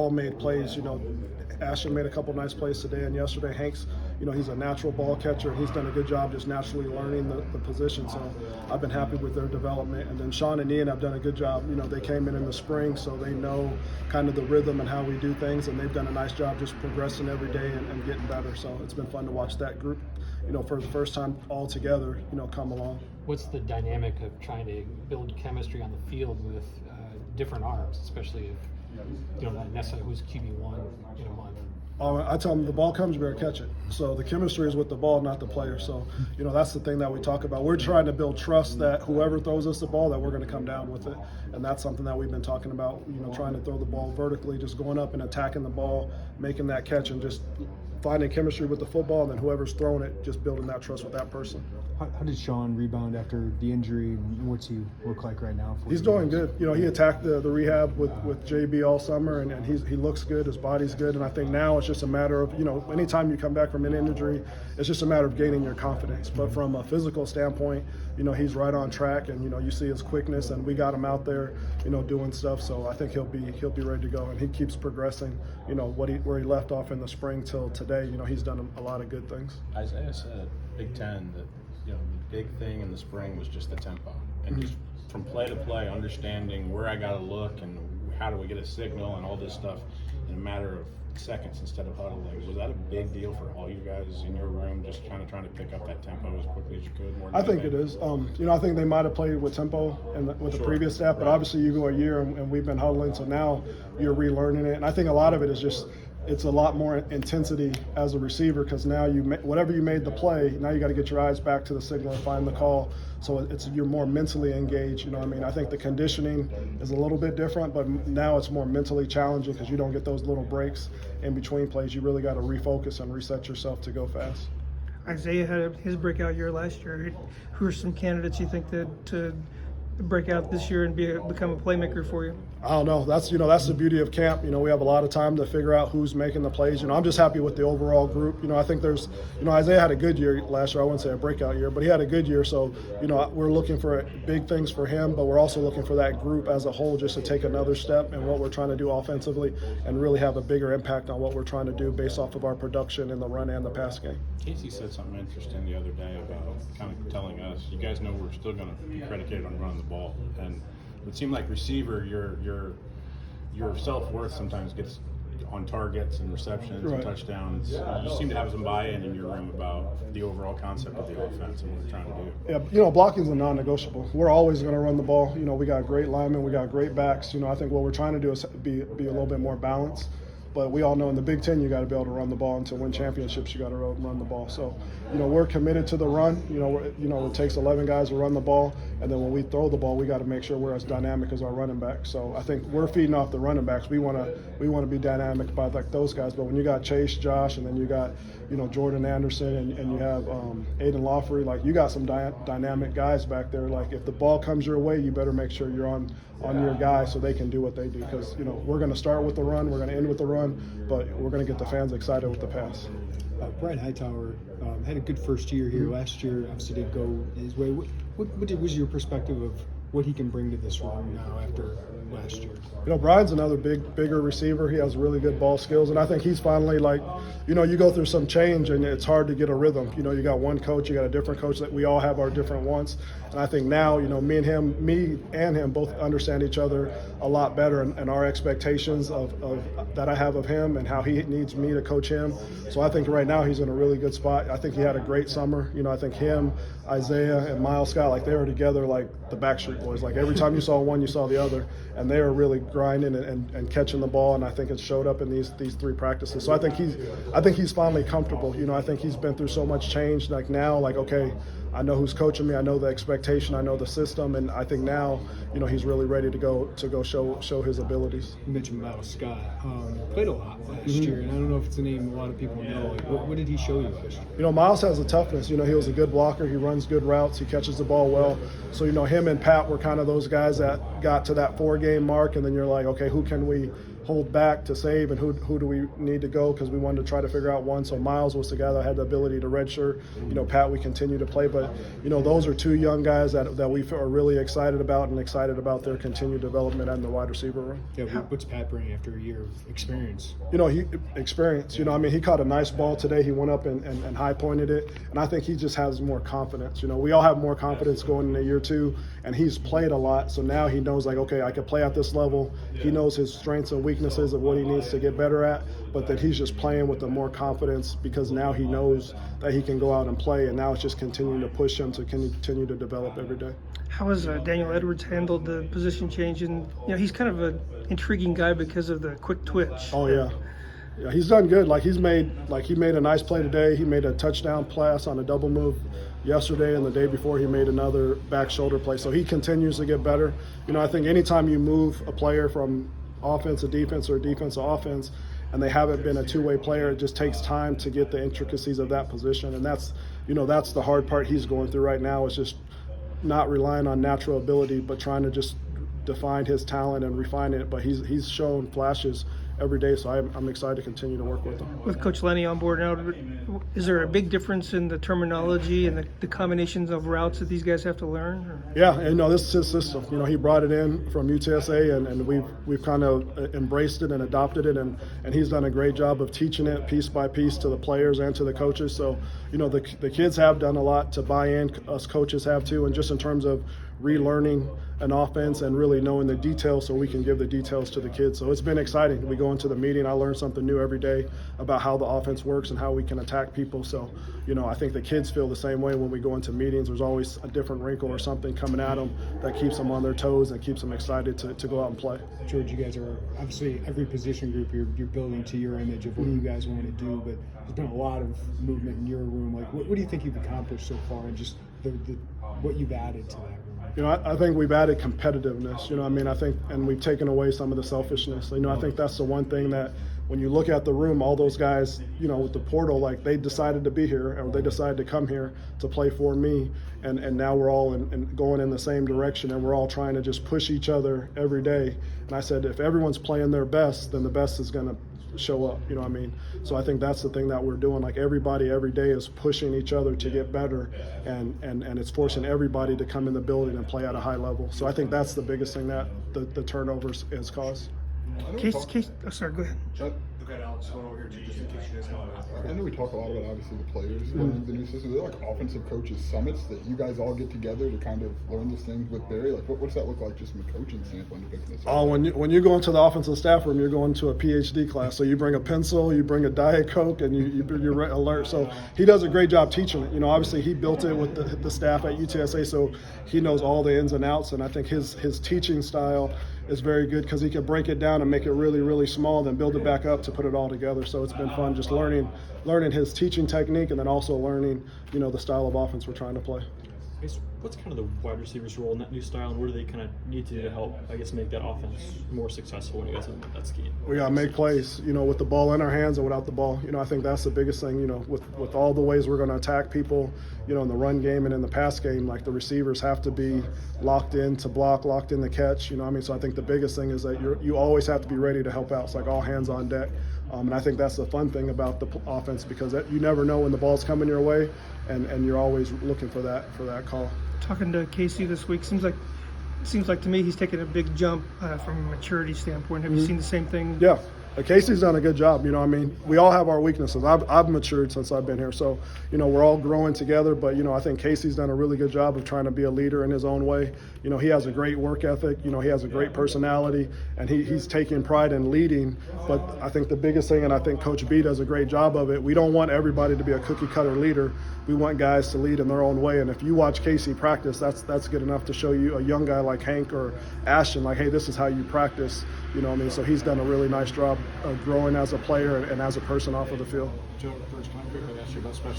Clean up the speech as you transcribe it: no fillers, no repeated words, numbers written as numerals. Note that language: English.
All made plays, Ashton made a couple nice plays today and yesterday. Hank's, he's a natural ball catcher, and he's done a good job just naturally learning the position. So I've been happy with their development. And then Sean and Ian have done a good job. They came in the spring, so they know kind of the rhythm and how we do things, and they've done a nice job just progressing every day and getting better. So it's been fun to watch that group, for the first time all together, come along. What's the dynamic of trying to build chemistry on the field with different arms, especially if not necessarily who's QB1 in a month? I tell them the ball comes, you better catch it. So the chemistry is with the ball, not the player. So, that's the thing that we talk about. We're trying to build trust that whoever throws us the ball, that we're going to come down with it. And that's something that we've been talking about, trying to throw the ball vertically, just going up and attacking the ball, making that catch, and just finding chemistry with the football, and then whoever's throwing it, just building that trust with that person. How did Sean rebound after the injury, and what's he look like right now? He's doing good. He attacked the rehab with JB all summer, and he looks good. His body's good, and I think now it's just a matter of, anytime you come back from an injury, it's just a matter of gaining your confidence. But from a physical standpoint, he's right on track, and you see his quickness, and we got him out there, doing stuff. So I think he'll be ready to go, and he keeps progressing. Where he left off in the spring till today, he's done a lot of good things. Isaiah said Big Ten that the big thing in the spring was just the tempo, and just from play to play, understanding where I got to look and how do we get a signal and all this stuff in a matter of seconds instead of huddling. Was that a big deal for all you guys in your room, just kind of trying to pick up that tempo as quickly as you could? I think it is. I think they might have played with tempo with the previous staff, but obviously you go a year and we've been huddling, so now you're relearning it. And I think a lot of it is just it's a lot more intensity as a receiver, because now whatever you made the play, now you got to get your eyes back to the signal and find the call. So you're more mentally engaged. I think the conditioning is a little bit different, but now it's more mentally challenging because you don't get those little breaks in between plays. You really got to refocus and reset yourself to go fast. Isaiah had his breakout year last year. Who are some candidates you think to break out this year and become a playmaker for you? I don't know. That's the beauty of camp. We have a lot of time to figure out who's making the plays. I'm just happy with the overall group. I think there's, Isaiah had a good year last year. I wouldn't say a breakout year, but he had a good year. So, we're looking for big things for him, but we're also looking for that group as a whole just to take another step in what we're trying to do offensively and really have a bigger impact on what we're trying to do based off of our production in the run and the pass game. Casey said something interesting the other day about kind of telling us, you guys know we're still going to be predicated on running the ball, and it would seem like receiver, your self-worth sometimes gets on targets and receptions and touchdowns. You seem to have some buy-in in your room about the overall concept of the offense and what we're trying to do. Yeah, blocking's a non-negotiable. We're always going to run the ball. We got great linemen, we got great backs. I think what we're trying to do is be a little bit more balanced. But we all know in the Big Ten you got to be able to run the ball, and to win championships you got to run the ball. So, we're committed to the run. It takes 11 guys to run the ball, and then when we throw the ball, we got to make sure we're as dynamic as our running backs. So I think we're feeding off the running backs. We want to be dynamic by like those guys. But when you got Chase, Josh, and then you got Jordan Anderson, and you have Aiden Lawfrey, like you got some dynamic guys back there. Like if the ball comes your way, you better make sure you're on your guys so they can do what they do, because we're going to start with the run, we're going to end with the run, but we're going to get the fans excited with the pass. Brian Hightower had a good first year here. Last year obviously did go his way. What was your perspective of what he can bring to this run now after last year? Brian's another bigger receiver. He has really good ball skills, and I think he's finally you go through some change and it's hard to get a rhythm. You got one coach, you got a different coach, that we all have our different wants. And I think now, me and him both understand each other a lot better, and our expectations of that I have of him and how he needs me to coach him. So I think right now he's in a really good spot. I think he had a great summer. I think him, Isaiah, and Miles Scott, they were together like the Backstreet Boys. Like every time you saw one, you saw the other, and they were really grinding and catching the ball. And I think it showed up in these three practices. So I think he's finally comfortable. I think he's been through so much change. Okay, I know who's coaching me. I know the expectation. I know the system, and I think now, he's really ready to go show his abilities. You mentioned Miles Scott. Played a lot last year, and I don't know if it's a name a lot of people know. What did he show you last year? Miles has a toughness. He was a good blocker. He runs good routes. He catches the ball well. So him and Pat were kind of those guys that got to that 4-game mark, and then you're like, okay, who can we pulled back to save and who do we need to go, because we wanted to try to figure out one. So Miles was the guy that had the ability to redshirt. Pat, we continue to play, but those are two young guys that we are really excited about, and excited about their continued development in the wide receiver room. Yeah, what's Pat bringing after a year of experience? He experience. He caught a nice ball today. He went up and high pointed it, and I think he just has more confidence. We all have more confidence going into year two, and he's played a lot, so now he knows, like, okay, I can play at this level. He knows his strengths and weaknesses of what he needs to get better at, but that he's just playing with the more confidence, because now he knows that he can go out and play, and now it's just continuing to push him to continue to develop every day. How has Daniel Edwards handled the position change? And he's kind of an intriguing guy because of the quick twitch. Oh yeah. Yeah, he's done good. He made a nice play today. He made a touchdown pass on a double move yesterday, and the day before he made another back shoulder play. So he continues to get better. I think anytime you move a player from offense to defense or defense to offense, and they haven't been a two-way player, it just takes time to get the intricacies of that position. And that's the hard part he's going through right now, is just not relying on natural ability, but trying to just define his talent and refine it. But he's shown flashes every day, so I'm excited to continue to work with him. With Coach Lenny on board now, is there a big difference in the terminology and the combinations of routes that these guys have to learn? Or? Yeah, and this is his system. He brought it in from UTSA, and we've kind of embraced it and adopted it, and he's done a great job of teaching it piece by piece to the players and to the coaches. So the kids have done a lot to buy in. Us coaches have too, and just in terms of relearning an offense and really knowing the details, so we can give the details to the kids. So it's been exciting. We go into the meeting, I learn something new every day about how the offense works and how we can attack people. So I think the kids feel the same way when we go into meetings. There's always a different wrinkle or something coming at them that keeps them on their toes and keeps them excited to go out and play. George, you guys are obviously, every position group you're building to your image of what you guys want to do, but there's been a lot of movement in your room. What do you think you've accomplished so far, and just what you've added to that room? I think we've added competitiveness. I think, and we've taken away some of the selfishness. I think that's the one thing that, when you look at the room, all those guys, with the portal, they decided to be here, or they decided to come here to play for me, and now we're all going in the same direction, and we're all trying to just push each other every day. And I said, if everyone's playing their best, then the best is going to show up. So I think that's the thing that we're doing. Everybody every day is pushing each other to get better, and it's forcing everybody to come in the building and play at a high level. So I think that's the biggest thing that the turnovers has caused. Sorry, go ahead. Okay, Alex, going over here too, just in case you guys know. I know we talk a lot about, obviously, the players learning the new system. They're offensive coaches summits that you guys all get together to kind of learn these things with Barry. What does that look like just from a coaching standpoint to pick this up? Oh, when you go into the offensive staff room, you're going to a PhD class. So you bring a pencil, you bring a Diet Coke, and you're alert. So he does a great job teaching it. Obviously he built it with the staff at UTSA, so he knows all the ins and outs. And I think his teaching style is very good, because he can break it down and make it really, really small, then build it back up to put it all together. So it's been fun just learning his teaching technique, and then also learning, the style of offense we're trying to play. I guess, what's kind of the wide receivers' role in that new style, and what do they kind of need to do to help, make that offense more successful when you guys have that scheme? We got to make plays, with the ball in our hands and without the ball. I think that's the biggest thing, with all the ways we're going to attack people, in the run game and in the pass game. The receivers have to be locked in to block, locked in to catch, So I think the biggest thing is that you always have to be ready to help out. It's all hands on deck. And I think that's the fun thing about the offense, because you never know when the ball's coming your way, and you're always looking for that call. Talking to Casey this week, seems like to me he's taken a big jump from a maturity standpoint. Have you seen the same thing? Yeah. Casey's done a good job. We all have our weaknesses. I've matured since I've been here. So, we're all growing together. But, I think Casey's done a really good job of trying to be a leader in his own way. He has a great work ethic. He has a great personality, and he's taking pride in leading. But I think the biggest thing, and I think Coach B does a great job of it, we don't want everybody to be a cookie cutter leader. We want guys to lead in their own way. And if you watch Casey practice, that's good enough to show you a young guy like Hank or Ashton, hey, this is how you practice. So he's done a really nice job of growing as a player and as a person off of the field. George, can I quickly ask you about special